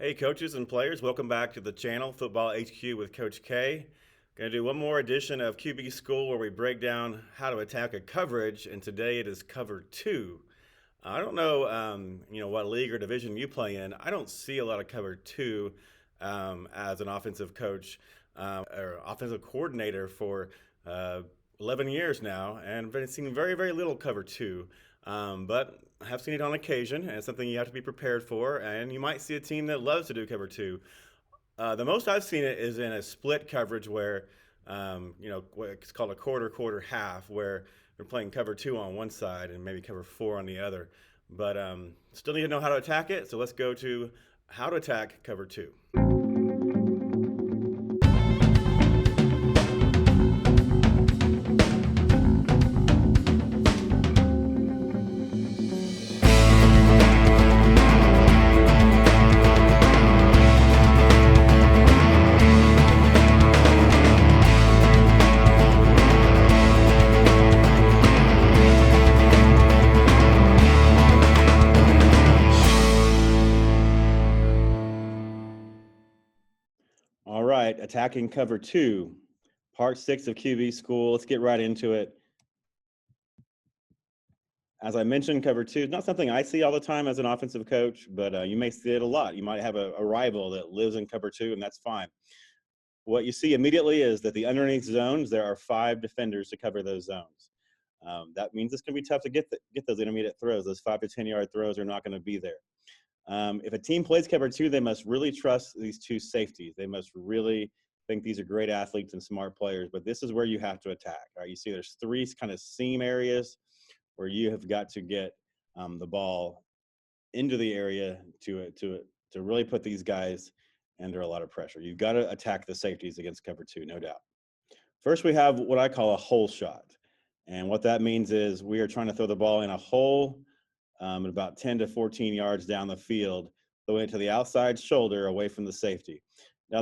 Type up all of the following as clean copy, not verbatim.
Hey, coaches and players, welcome back to the channel, Football HQ with Coach K. Going to do one more edition of QB School where we break down how to attack a coverage, and today it is cover two. I don't know, what league or division you play in. I don't see a lot of cover two as an offensive coach or offensive coordinator for uh, 11 years now, and I've seen very, very little cover two. But I have seen it on occasion, and it's something you have to be prepared for. And you might see a team that loves to do cover two. The most I've seen it is in a split coverage where, it's called a quarter, half, where they're playing cover two on one side and maybe cover four on the other. But still need to know how to attack it. So let's go to how to attack cover two. All right, attacking cover two, part 6 of QB School. Let's get right into it. As I mentioned, cover two is not something I see all the time as an offensive coach, but you may see it a lot. You might have a rival that lives in cover two, and that's fine. What you see immediately is that the underneath zones, there are 5 defenders to cover those zones. That means it's going to be tough to get those intermediate throws. Those 5 to 10-yard throws are not going to be there. If a team plays cover two, they must really trust these 2 safeties. They must really think these are great athletes and smart players, but this is where you have to attack. All right, you see there's 3 kind of seam areas where you have got to get the ball into the area to really put these guys under a lot of pressure. You've got to attack the safeties against cover two, no doubt. First, we have what I call a hole shot. And what that means is we are trying to throw the ball in a hole at about 10 to 14 yards down the field, throw it to the outside shoulder away from the safety. Now,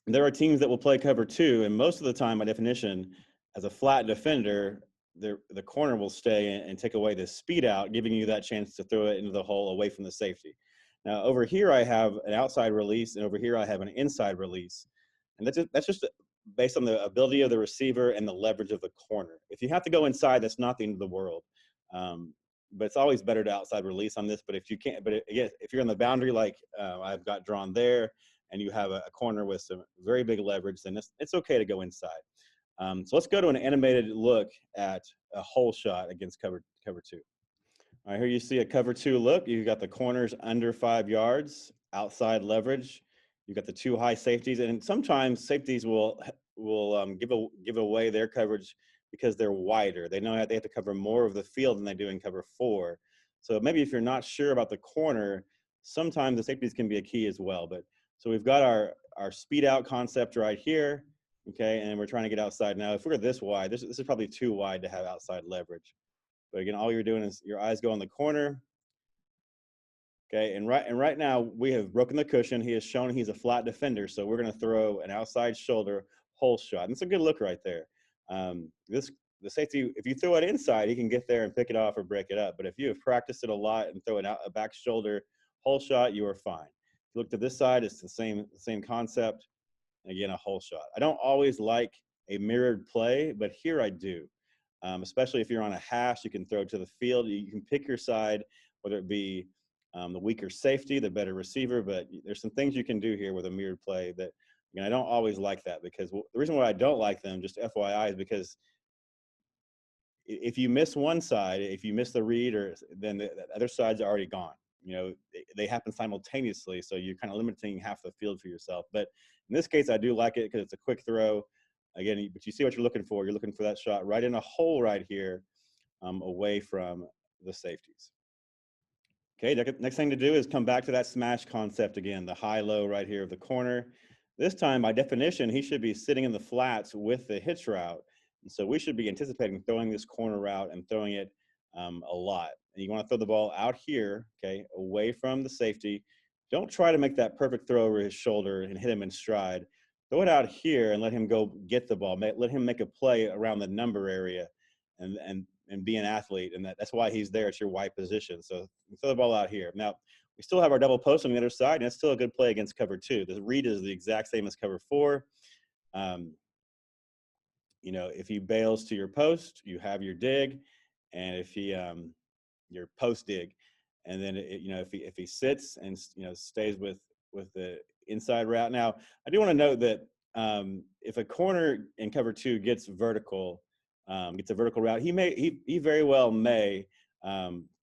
there are teams that will play cover two, and most of the time, by definition, as a flat defender, the corner will stay and take away the speed out, giving you that chance to throw it into the hole away from the safety. Now, over here, I have an outside release, and over here, I have an inside release. And that's just based on the ability of the receiver and the leverage of the corner. If you have to go inside, that's not the end of the world. But it's always better to outside release on this. But if you can't, but again, if you're on the boundary like I've got drawn there, and you have a corner with some very big leverage, then it's okay to go inside. So let's go to an animated look at a hole shot against cover two. All right, here you see a cover two look. You've got the corners under 5 yards, outside leverage. You've got the 2 high safeties, and sometimes safeties will give away their coverage because they're wider. They know that they have to cover more of the field than they do in cover 4. So maybe if you're not sure about the corner, sometimes the safeties can be a key as well. But so we've got our speed out concept right here, okay, and we're trying to get outside. Now, if we're this wide, this is probably too wide to have outside leverage. But again, all you're doing is your eyes go on the corner. Okay, and right now we have broken the cushion. He has shown he's a flat defender, so we're going to throw an outside shoulder hole shot. And it's a good look right there. The safety, if you throw it inside, he can get there and pick it off or break it up. But if you have practiced it a lot and throw a back shoulder hole shot, you are fine. If you look to this side, it's the same concept. And again, a hole shot. I don't always like a mirrored play, but here I do. Especially if you're on a hash, you can throw to the field. You can pick your side, whether it be the weaker safety, the better receiver. But there's some things you can do here with a mirrored play that I don't always like that, because the reason why I don't like them, just FYI, is because if you miss one side, if you miss the read, then the other side's already gone. They happen simultaneously, so you're kind of limiting half the field for yourself. But in this case, I do like it because it's a quick throw. Again, but you see what you're looking for. You're looking for that shot right in a hole right here, away from the safeties. Okay, next thing to do is come back to that smash concept again, the high-low right here of the corner. This time, by definition, he should be sitting in the flats with the hitch route. And so we should be anticipating throwing this corner route and throwing it a lot. And you want to throw the ball out here, okay, away from the safety. Don't try to make that perfect throw over his shoulder and hit him in stride. Throw it out here and let him go get the ball. Let him make a play around the number area and be an athlete. And that's why he's there at your wide position. So throw the ball out here. Now, We still have our double post on the other side, and it's still a good play against cover 2. The read is the exact same as cover 4. You know, if he bails to your post, you have your dig, and if he your post dig, and then you know, if he sits and you know stays with the inside route. Now, I do want to note that if a corner in cover 2 gets vertical, gets a vertical route, he very well may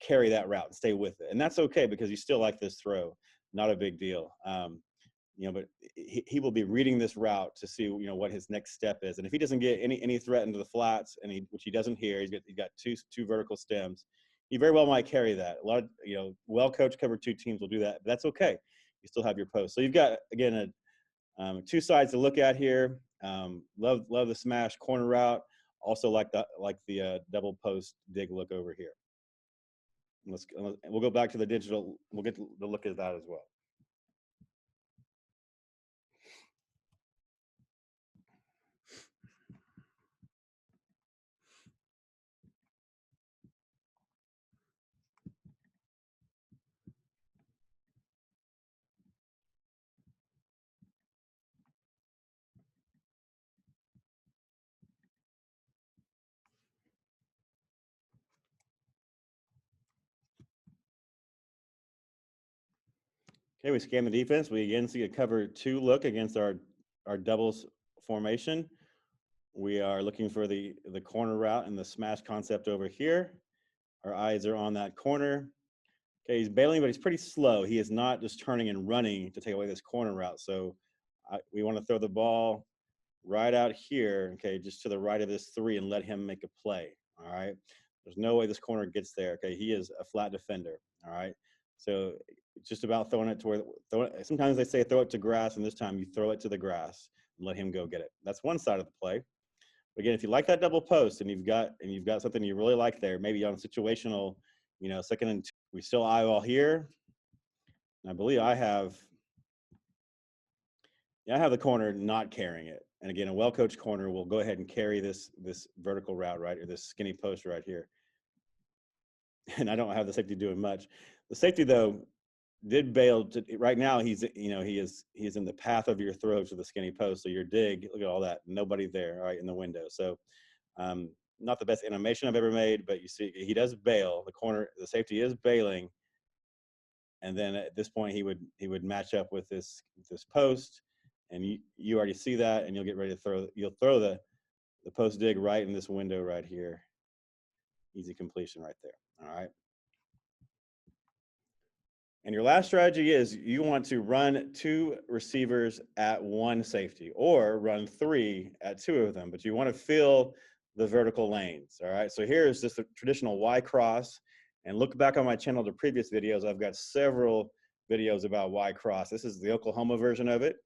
carry that route and stay with it, and that's okay because you still like this throw. Not a big deal. You know, but he will be reading this route to see, you know, what his next step is. And if he doesn't get any threat into the flats, and which he doesn't here, he's got two vertical stems. He very well might carry that. A lot of, you know, well-coached cover 2 teams will do that, but that's okay. You still have your post. So you've got, again, two sides to look at here. Love the smash corner route. Also like the double post dig look over here. We'll go back to the digital. We'll get to look at that as well. Okay, we scan the defense. We again see a cover 2 look against our doubles formation. We are looking for the corner route and the smash concept over here. Our eyes are on that corner. Okay, he's bailing, but he's pretty slow. He is not just turning and running to take away this corner route. So we want to throw the ball right out here, okay, just to the right of this 3 and let him make a play, all right? There's no way this corner gets there, okay? He is a flat defender, all right? So it's just about throwing it to where, sometimes they say throw it to grass, and this time you throw it to the grass and let him go get it. That's one side of the play. Again, if you like that double post and you've got something you really like there, maybe on situational, you know, 2nd and 2, we still eyeball here. And I believe I have the corner not carrying it. And again, a well-coached corner will go ahead and carry this vertical route, right, or this skinny post right here. And I don't have the safety doing much. The safety, though, did bail. Right now, he is in the path of your throw to the skinny post. So your dig, look at all that, nobody there, right, in the window. So not the best animation I've ever made, but you see he does bail. The safety is bailing. And then at this point, he would match up with this post. And you already see that, and you'll get ready to throw. You'll throw the post dig right in this window right here. Easy completion right there. All right. And your last strategy is you want to run 2 receivers at 1 safety, or run 3 at 2 of them, but you want to fill the vertical lanes. All right. So here's just a traditional Y cross. And look back on my channel to previous videos. I've got several videos about Y cross. This is the Oklahoma version of it.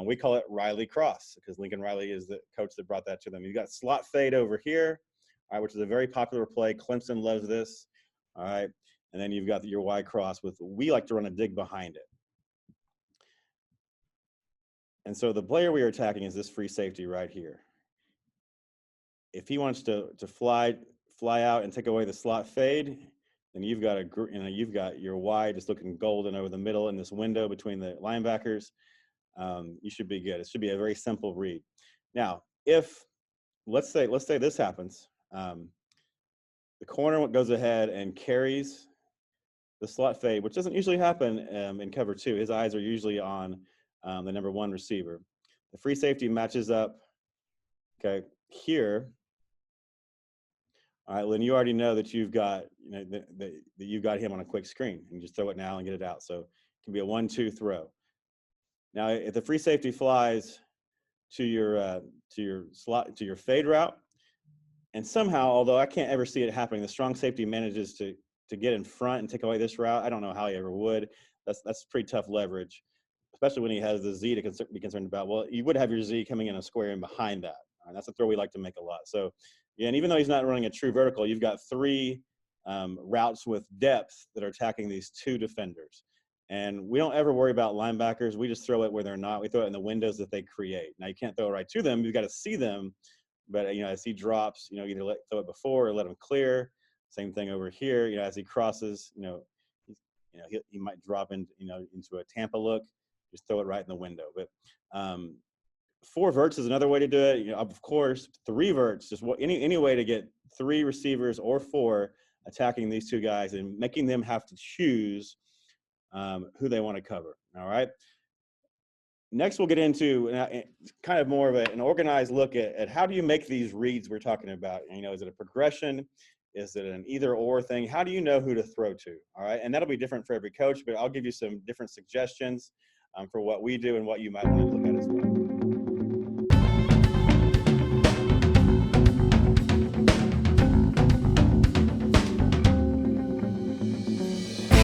We call it Riley cross because Lincoln Riley is the coach that brought that to them. You've got slot fade over here, all right, which is a very popular play. Clemson loves this, all right. And then you've got your Y cross with, we like to run a dig behind it. And so the player we are attacking is this free safety right here. If he wants to fly out and take away the slot fade, then you've got your Y just looking golden over the middle in this window between the linebackers. You should be good. It should be a very simple read. Now, if let's say this happens, the corner goes ahead and carries the slot fade, which doesn't usually happen in cover 2. His eyes are usually on the number 1 receiver. The free safety matches up, okay, here. All right, Lynn, you already know that you've got, that you've got him on a quick screen. You just throw it now and get it out. So it can be a 1-2 throw. Now, if the free safety flies to your fade route, and somehow, although I can't ever see it happening, the strong safety manages to get in front and take away this route. I don't know how he ever would. That's pretty tough leverage, especially when he has the Z to be concerned about. Well, you would have your Z coming in a square in behind that. And that's a throw we like to make a lot. So, yeah, and even though he's not running a true vertical, you've got 3 routes with depth that are attacking these 2 defenders. And we don't ever worry about linebackers. We just throw it where they're not. We throw it in the windows that they create. Now, you can't throw it right to them. You've got to see them. But, as he drops, either throw it before or let him clear. Same thing over here. As he crosses, He might drop into a Tampa look, just throw it right in the window. But four verts is another way to do it. Of course, three verts, just any way to get three receivers or four attacking these two guys and making them have to choose who they want to cover. All right. Next, we'll get into kind of more of an organized look at how do you make these reads we're talking about. Is it a progression? Is it an either or thing? How do you know who to throw to? All right. And that'll be different for every coach, but I'll give you some different suggestions for what we do and what you might want to look at as well.